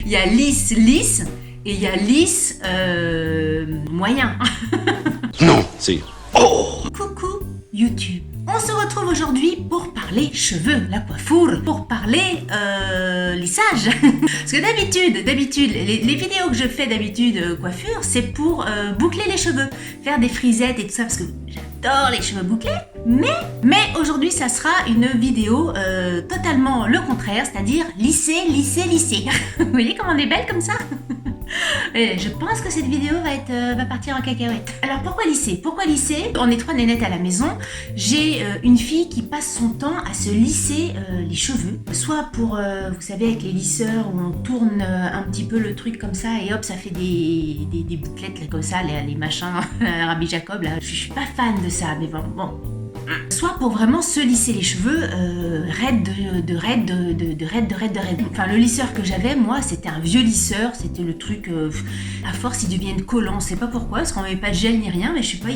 Il y a lisse, lisse, et il y a lisse, moyen. Non, c'est... Oh! Coucou YouTube. On se retrouve aujourd'hui pour parler cheveux, la coiffure, pour parler lissage. Parce que d'habitude, les vidéos que je fais d'habitude coiffure, c'est pour boucler les cheveux, faire des frisettes et tout ça, parce que j'adore les cheveux bouclés. Mais aujourd'hui, ça sera une vidéo totalement le contraire, c'est-à-dire lisser. Vous voyez comment on est belle comme ça? Et je pense que cette vidéo va partir en cacahuète. Alors pourquoi lisser? On est 3 nénettes à la maison. J'ai une fille qui passe son temps à se lisser les cheveux. Soit pour, vous savez, avec les lisseurs où on tourne un petit peu le truc comme ça et hop, ça fait des bouclettes là, comme ça, les machins, Rabbi Jacob là. Je suis pas fan de ça, mais bon. Soit pour vraiment se lisser les cheveux raide. Enfin, le lisseur que j'avais, moi, c'était un vieux lisseur. C'était le truc, à force, ils deviennent collants. On sait pas pourquoi, parce qu'on met pas de gel ni rien, mais je sais pas,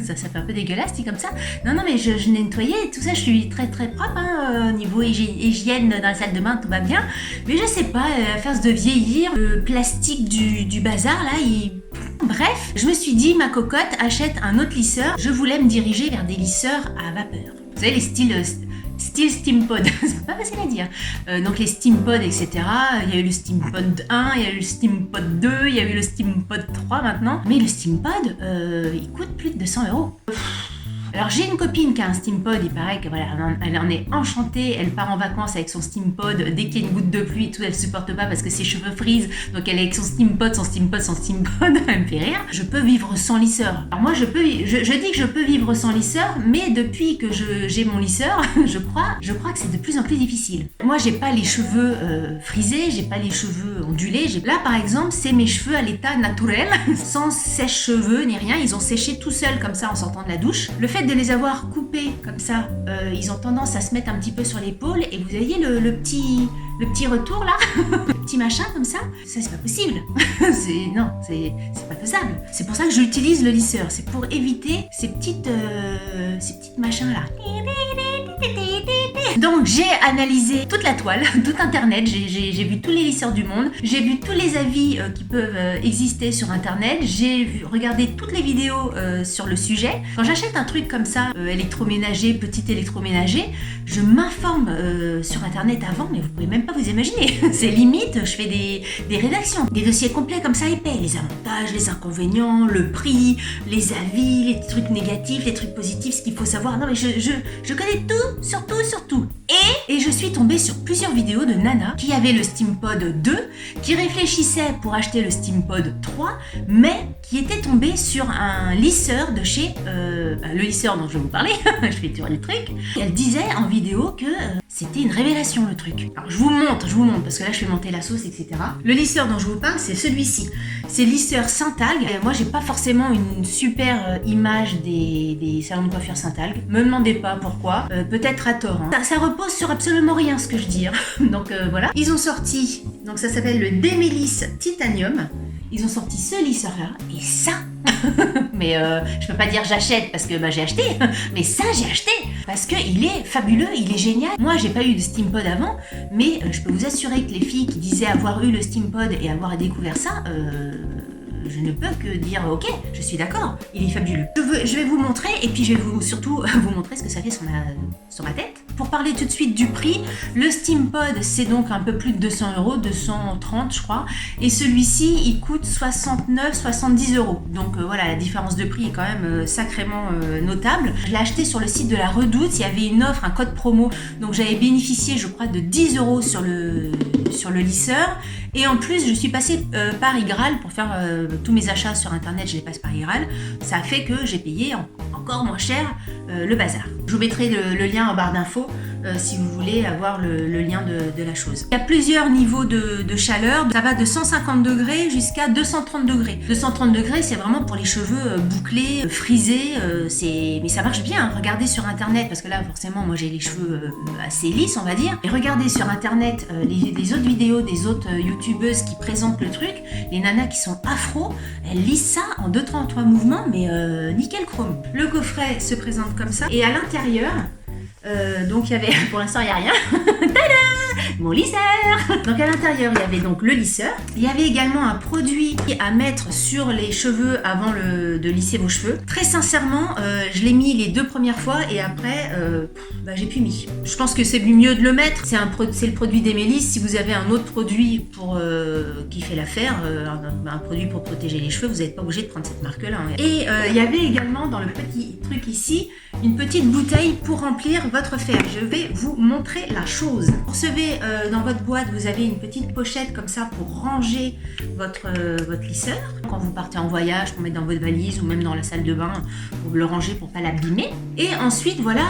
ça fait un peu dégueulasse, dit comme ça. Non, mais je nettoyais, tout ça, je suis très propre, hein, niveau hygiène dans la salle de bain, tout va bien. Mais je sais pas, à force de vieillir, le plastique du bazar, là, Bref, je me suis dit, ma cocotte, achète un autre lisseur. Je voulais me diriger vers des lisseurs à vapeur. Vous savez, les styles Steampod, c'est pas facile à dire. Donc les Steampod, etc. Il y a eu le Steampod 1, il y a eu le Steampod 2, il y a eu le Steampod 3 maintenant. Mais le Steampod, il coûte plus de 200 €. Alors j'ai une copine qui a un Steampod, il paraît que voilà, elle en est enchantée, elle part en vacances avec son Steampod, dès qu'il y a une goutte de pluie et tout, elle supporte pas parce que ses cheveux frisent, donc elle est avec son Steampod, elle me fait rire. Je peux vivre sans lisseur. Alors moi je dis que je peux vivre sans lisseur, mais depuis que j'ai mon lisseur, je crois que c'est de plus en plus difficile. Moi j'ai pas les cheveux frisés, j'ai pas les cheveux ondulés, là par exemple c'est mes cheveux à l'état naturel, sans sèche-cheveux ni rien, ils ont séché tout seuls comme ça en sortant de la douche. Le fait de les avoir coupés comme ça, ils ont tendance à se mettre un petit peu sur l'épaule et vous voyez le petit retour là, le petit machin comme ça c'est pas possible. c'est pas faisable. C'est pour ça que j'utilise le lisseur, c'est pour éviter ces petites machins là. Donc j'ai analysé toute la toile, tout internet, j'ai vu tous les lisseurs du monde, j'ai vu tous les avis qui peuvent exister sur internet, j'ai regardé toutes les vidéos sur le sujet. Quand j'achète un truc comme ça, électroménager, petit électroménager, je m'informe sur internet avant, mais vous pouvez même pas vous imaginer. C'est limite, je fais des rédactions, des dossiers complets comme ça épais, les avantages, les inconvénients, le prix, les avis, les trucs négatifs, les trucs positifs, ce qu'il faut savoir. Non mais je connais tout, sur tout. Et je suis tombée sur plusieurs vidéos de nanas qui avaient le Steampod 2, qui réfléchissaient pour acheter le Steampod 3, mais qui étaient tombées sur un lisseur de chez le lisseur dont je vais vous parler. Je fais tourner le truc. Et elle disait en vidéo que c'était une révélation le truc. Alors je vous montre parce que là je fais monter la sauce, etc. Le lisseur dont je vous parle, c'est celui-ci. C'est lisseur Saint-Algue. Moi j'ai pas forcément une super image des salons de coiffure Saint-Algue. Me demandez pas pourquoi. Peut-être à tort. Hein. Ça repose sur absolument rien ce que je dis. Hein. Donc voilà. Ils ont sorti, donc ça s'appelle le Démélis Titanium. Ils ont sorti ce lisseur là et ça. Mais je peux pas dire j'achète parce que j'ai acheté, mais ça j'ai acheté parce que il est fabuleux, il est génial. Moi j'ai pas eu de Steampod avant, mais je peux vous assurer que les filles qui disaient avoir eu le Steampod et avoir découvert ça, je ne peux que dire ok, je suis d'accord, il est fabuleux. Je vais vous montrer et puis je vais surtout vous montrer ce que ça fait sur ma tête. Pour parler tout de suite du prix, le Steampod c'est donc un peu plus de 200 €, 230 je crois, et celui-ci il coûte 70 €. Donc voilà, la différence de prix est quand même sacrément notable. Je l'ai acheté sur le site de la Redoute, il y avait une offre, un code promo, donc j'avais bénéficié je crois de 10 € sur le lisseur. Et en plus, je suis passée par Igral pour faire tous mes achats sur internet, je les passe par Igral. Ça a fait que j'ai payé encore moins cher le bazar. Je vous mettrai le lien en barre d'infos si vous voulez avoir le lien de la chose. Il y a plusieurs niveaux de chaleur, ça va de 150 degrés jusqu'à 230 degrés. 230 degrés, c'est vraiment pour les cheveux bouclés, frisés, mais ça marche bien. Regardez sur internet, parce que là forcément moi j'ai les cheveux assez lisses on va dire. Et regardez sur internet les autres vidéos des autres youtubeuses qui présentent le truc, les nanas qui sont afro, elles lissent ça en 2-3 mouvements, mais nickel chrome. Le coffret se présente comme ça, et à l'intérieur, donc il y avait, pour l'instant il n'y a rien. Tada! mon lisseur. Donc à l'intérieur, il y avait donc le lisseur. Il y avait également un produit à mettre sur les cheveux avant de lisser vos cheveux. Très sincèrement, je l'ai mis les 2 premières fois et après, j'ai plus mis. Je pense que c'est mieux de le mettre. C'est le produit d'Emelis. Si vous avez un autre produit qui fait l'affaire, un produit pour protéger les cheveux, vous n'êtes pas obligé de prendre cette marque-là. Hein. Et il y avait également dans le petit truc ici, une petite bouteille pour remplir votre fer. Je vais vous montrer la chose. Vous recevez dans votre boîte, vous avez une petite pochette comme ça pour ranger votre lisseur. Quand vous partez en voyage, pour mettre dans votre valise ou même dans la salle de bain, pour le ranger pour pas l'abîmer. Et ensuite, voilà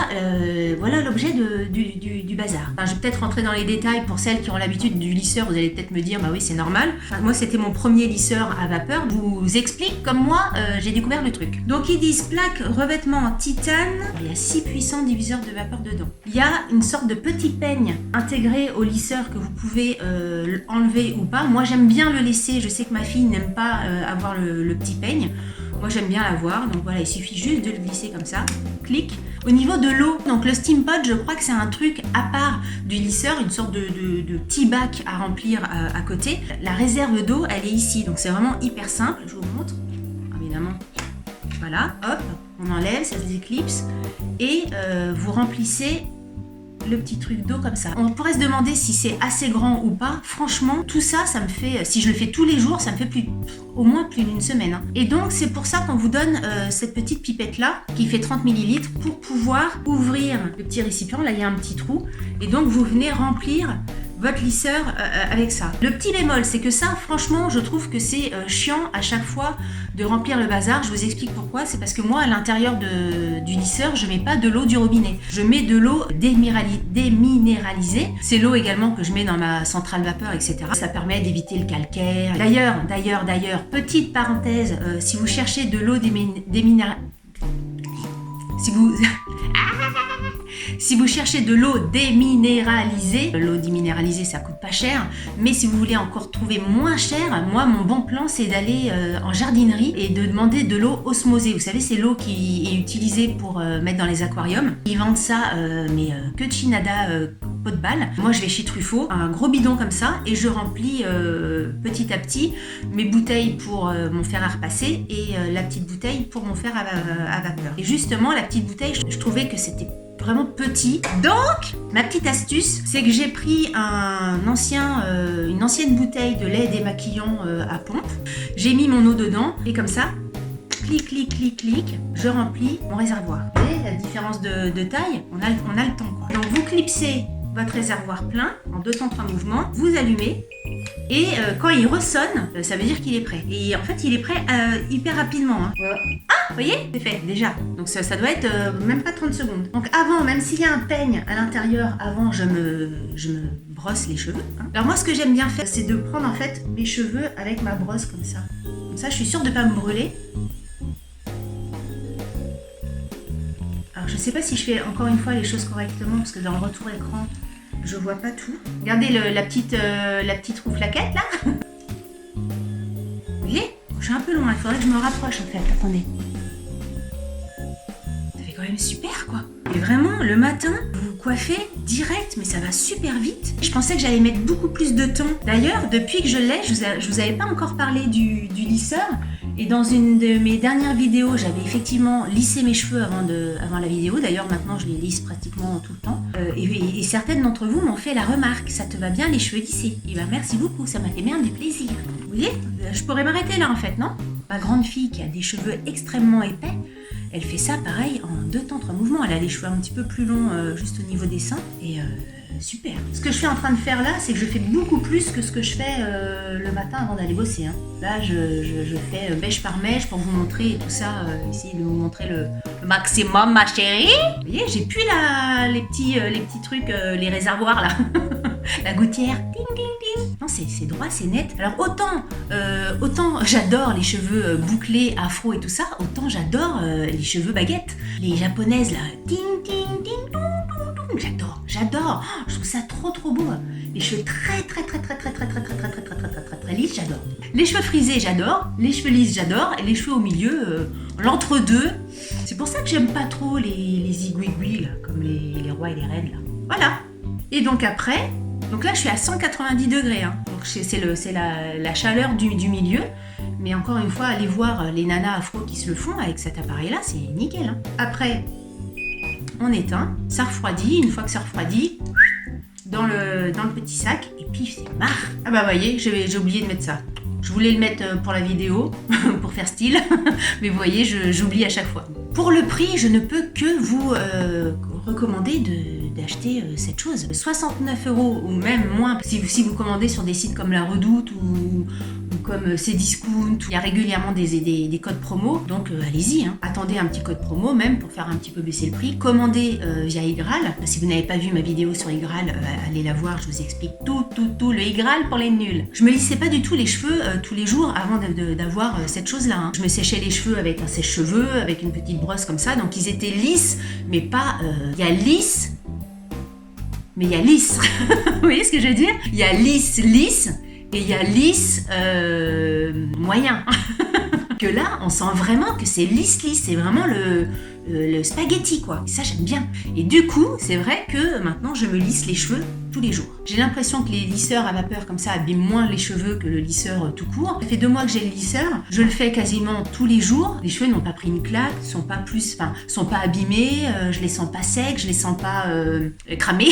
l'objet du bazar. Enfin, je vais peut-être rentrer dans les détails pour celles qui ont l'habitude du lisseur. Vous allez peut-être me dire, bah oui, c'est normal. Enfin, moi, c'était mon premier lisseur à vapeur. Je vous explique comme moi, j'ai découvert le truc. Donc, ils disent plaque revêtement en titane. Il y a 6 puissants diviseurs de vapeur dedans. Il y a une sorte de petit peigne intégré au lisseur que vous pouvez enlever ou pas. Moi, j'aime bien le laisser. Je sais que ma fille n'aime pas avoir le petit peigne. Moi, j'aime bien l'avoir. Donc voilà, il suffit juste de le glisser comme ça. Clic. Au niveau de l'eau, donc le steam pot, je crois que c'est un truc à part du lisseur, une sorte de petit bac à remplir à côté. La réserve d'eau, elle est ici. Donc c'est vraiment hyper simple. Je vous montre. Évidemment. Voilà, hop, on enlève, ça se déclipse et vous remplissez le petit truc d'eau comme ça. On pourrait se demander si c'est assez grand ou pas. Franchement, tout ça, ça me fait, si je le fais tous les jours, ça me fait au moins plus d'une semaine. Hein. Et donc, c'est pour ça qu'on vous donne cette petite pipette-là, qui fait 30 ml, pour pouvoir ouvrir le petit récipient. Là, il y a un petit trou. Et donc, vous venez remplir votre lisseur avec ça. Le petit bémol, c'est que ça, franchement, je trouve que c'est chiant à chaque fois de remplir le bazar. Je vous explique pourquoi. C'est parce que moi, à l'intérieur du lisseur, je mets pas de l'eau du robinet. Je mets de l'eau déminéralisée. C'est l'eau également que je mets dans ma centrale vapeur, etc. Ça permet d'éviter le calcaire. D'ailleurs, petite parenthèse, si vous cherchez de l'eau déminéralisée, si vous cherchez de l'eau déminéralisée ça coûte pas cher, mais si vous voulez encore trouver moins cher, moi mon bon plan c'est d'aller en jardinerie et de demander de l'eau osmosée. Vous savez, c'est l'eau qui est utilisée pour mettre dans les aquariums. Ils vendent ça, que de Chinada pot de balle. Moi je vais chez Truffaut, un gros bidon comme ça, et je remplis petit à petit mes bouteilles pour mon fer à repasser et la petite bouteille pour mon fer à vapeur. Et justement, la petite bouteille, je trouvais que c'était vraiment petit. Donc, ma petite astuce, c'est que j'ai pris une ancienne bouteille de lait démaquillant à pompe. J'ai mis mon eau dedans et comme ça, clic, clic, clic, clic, je remplis mon réservoir. Vous voyez la différence de taille? On a le temps, quoi. Donc, vous clipsez votre réservoir plein en 2 temps 3 mouvements, vous allumez et quand il ressonne, ça veut dire qu'il est prêt. Et en fait, il est prêt hyper rapidement. Hein. Ah, vous voyez, c'est fait déjà. Donc ça doit être même pas 30 secondes. Donc avant, même s'il y a un peigne à l'intérieur, avant je me brosse les cheveux. Hein. Alors moi, ce que j'aime bien faire, c'est de prendre en fait mes cheveux avec ma brosse comme ça. Comme ça, je suis sûre de pas me brûler. Alors je sais pas si je fais encore une fois les choses correctement parce que dans le retour écran, je vois pas tout. Regardez la petite roue flaquette là. Vous voyez? Je suis un peu loin, il faudrait que je me rapproche en fait. Attendez. Ça fait quand même super quoi. Et vraiment, le matin, vous vous coiffez direct, mais ça va super vite. Je pensais que j'allais mettre beaucoup plus de temps. D'ailleurs, depuis que je l'ai, je vous avais pas encore parlé du lisseur. Et dans une de mes dernières vidéos, j'avais effectivement lissé mes cheveux avant la vidéo. D'ailleurs, maintenant, je les lisse pratiquement tout le temps. Et certaines d'entre vous m'ont fait la remarque. Ça te va bien les cheveux lissés? Et ben merci beaucoup, ça m'a fait bien du plaisir. Vous voyez, je pourrais m'arrêter là en fait, non? Ma grande fille qui a des cheveux extrêmement épais, elle fait ça pareil en 2 temps 3 mouvements. Elle a les cheveux un petit peu plus longs juste au niveau des seins. Et super. Ce que je suis en train de faire là, c'est que je fais beaucoup plus que ce que je fais le matin avant d'aller bosser. Hein. Là, je fais mèche par mèche pour vous montrer tout ça, essayer de vous montrer le maximum, ma chérie. Vous voyez, j'ai plus les petits trucs, les réservoirs là. La gouttière. Ding, ding, ding. Non, c'est droit, c'est net. Alors autant j'adore les cheveux bouclés, afro et tout ça, autant j'adore les cheveux baguettes. Les japonaises là. Ding, ding, ding, dong, dong, dong. J'adore. Oh, je trouve ça trop beau. Les cheveux très lisses, j'adore. Les cheveux frisés, j'adore. Les cheveux lisses, j'adore. Et les cheveux au milieu, l'entre-deux. C'est pour ça que j'aime pas trop les igouigouis là, comme les rois et les reines là. Voilà. Et donc après, Donc là, je suis à 190 degrés. Hein. Donc c'est la chaleur du milieu. Mais encore une fois, allez voir les nanas afro qui se le font avec cet appareil-là, c'est nickel. Hein. Après, on éteint, ça refroidit. Une fois que ça refroidit, dans le petit sac, et puis c'est marre. Ah bah voyez, j'ai oublié de mettre ça. Je voulais le mettre pour la vidéo, pour faire style, mais vous voyez, j'oublie à chaque fois. Pour le prix, je ne peux que vous recommander d'acheter cette chose. 69 € ou même moins, si vous commandez sur des sites comme La Redoute ou comme Cdiscount, il y a régulièrement des codes promo, donc allez-y, hein. Attendez un petit code promo même pour faire un petit peu baisser le prix. Commandez via iGraal. Si vous n'avez pas vu ma vidéo sur iGraal, allez la voir, je vous explique tout, le iGraal pour les nuls. Je me lissais pas du tout les cheveux tous les jours avant d'avoir cette chose-là. Hein. Je me séchais les cheveux avec un sèche-cheveux, avec une petite brosse comme ça, donc ils étaient lisses, mais pas... Il y a lisse, mais il y a lisse. Vous voyez ce que je veux dire? Il y a lisse, et il y a lisse moyen. Que là, on sent vraiment que c'est lisse, c'est vraiment le spaghetti, quoi. Et ça, j'aime bien. Et du coup, c'est vrai que maintenant, je me lisse les cheveux tous les jours. J'ai l'impression que les lisseurs à vapeur comme ça abîment moins les cheveux que le lisseur tout court. Ça fait 2 mois que j'ai le lisseur. Je le fais quasiment tous les jours. Les cheveux n'ont pas pris une claque, sont pas abîmés, je les sens pas secs, je les sens pas cramés.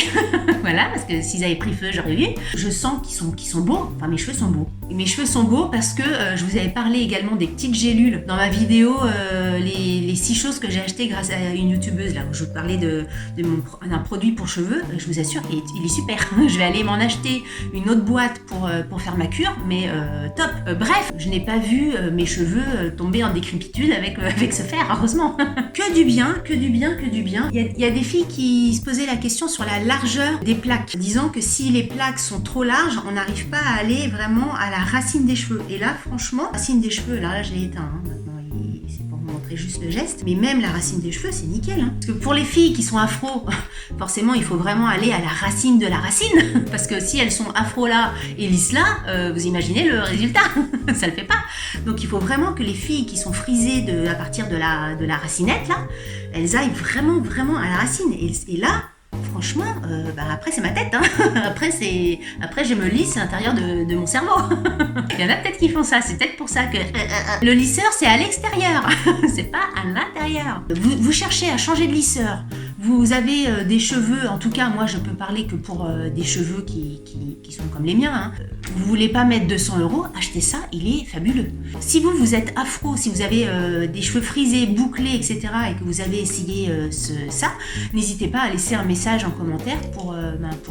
Voilà, parce que s'ils avaient pris feu, j'aurais vu. Je sens qu'ils sont beaux. Enfin, mes cheveux sont beaux. Et mes cheveux sont beaux parce que je vous avais parlé également des petites gélules dans ma vidéo, les 6 choses que j'ai achetées grâce à une youtubeuse là où je vous parlais d'un produit pour cheveux. Je vous assure qu'il est super. Je vais aller m'en acheter une autre boîte pour faire ma cure, mais top. Bref, je n'ai pas vu mes cheveux tomber en décrépitude avec ce fer, heureusement. Que du bien. Il y a des filles qui se posaient la question sur la largeur des plaques, disant que si les plaques sont trop larges, on n'arrive pas à aller vraiment à la racine des cheveux. Et là, franchement, racine des cheveux, là je l'ai éteint. Hein, maintenant, c'est pour vous montrer juste le geste. Mais même la racine des cheveux, c'est nickel. Hein. Parce que pour les filles qui sont afro, forcément, il faut vraiment aller à la racine de la racine. Parce que si elles sont afro là et lisses là, vous imaginez le résultat. Ça le fait pas. Donc il faut vraiment que les filles qui sont frisées à partir de la racinette là, elles aillent vraiment à la racine. Et là, franchement, après c'est ma tête. Hein. Après je me lisse à l'intérieur de mon cerveau. Il y en a peut-être qui font ça. C'est peut-être pour ça que le lisseur c'est à l'extérieur. C'est pas à l'intérieur. Vous cherchez à changer de lisseur. Vous avez des cheveux, en tout cas moi je peux parler que pour des cheveux qui sont comme les miens. Hein. Vous voulez pas mettre 200 €, achetez ça, il est fabuleux. Si vous êtes afro, si vous avez des cheveux frisés, bouclés, etc. et que vous avez essayé ça, n'hésitez pas à laisser un message en commentaire pour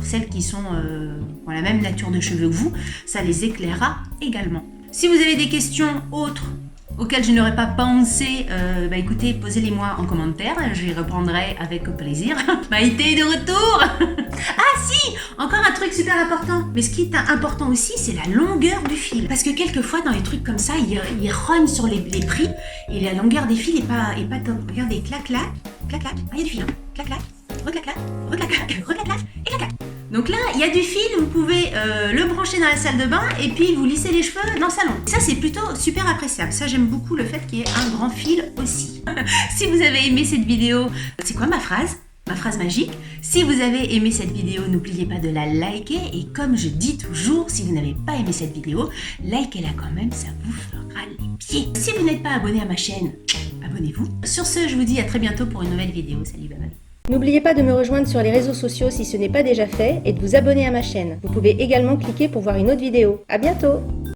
celles qui ont la même nature de cheveux que vous, ça les éclairera également. Si vous avez des questions autres auxquelles je n'aurais pas pensé, écoutez, posez-les-moi en commentaire, j'y répondrai avec plaisir. Maïté est de retour. Ah si, encore un truc super important. Mais ce qui est important aussi, c'est la longueur du fil. Parce que quelquefois, dans les trucs comme ça, ils rognent sur les prix et la longueur des fils est pas top. Regardez, clac, clac, clac, clac. Ah, il y a du fil, hein. Clac, clac, reclac, clac, reclac, clac, reclac, clac et clac, clac. Donc là, il y a du fil, vous pouvez le brancher dans la salle de bain et puis vous lissez les cheveux dans le salon. Ça, c'est plutôt super appréciable. Ça, j'aime beaucoup le fait qu'il y ait un grand fil aussi. Si vous avez aimé cette vidéo, c'est quoi ma phrase magique? Si vous avez aimé cette vidéo, n'oubliez pas de la liker. Et comme je dis toujours, si vous n'avez pas aimé cette vidéo, likez-la quand même, ça vous fera les pieds. Si vous n'êtes pas abonné à ma chaîne, abonnez-vous. Sur ce, je vous dis à très bientôt pour une nouvelle vidéo. Salut, bye bye. N'oubliez pas de me rejoindre sur les réseaux sociaux si ce n'est pas déjà fait et de vous abonner à ma chaîne. Vous pouvez également cliquer pour voir une autre vidéo. À bientôt!